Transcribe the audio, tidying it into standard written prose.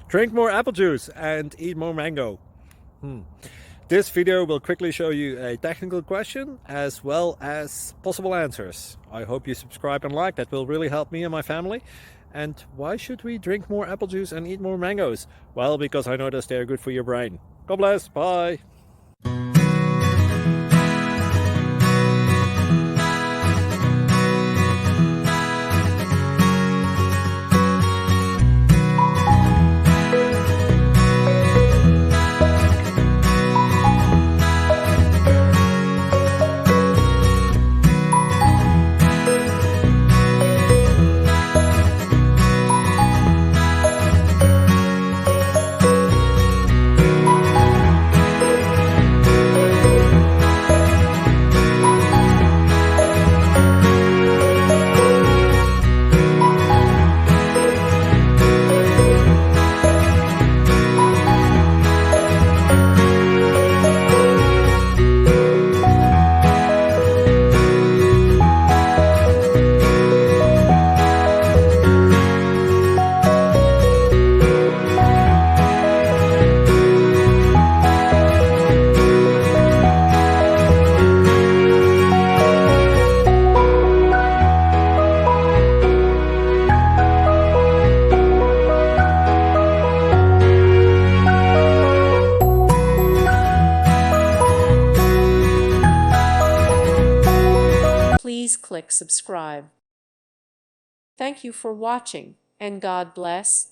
Drink more apple juice and eat more mango. This video will quickly show you a technical question as well as possible answers. I hope you subscribe and like, that will really help me and my family. And why should we drink more apple juice and eat more mangoes? Well, because I noticed they're good for your brain. God bless, bye. Please click subscribe. Thank you for watching, and God bless.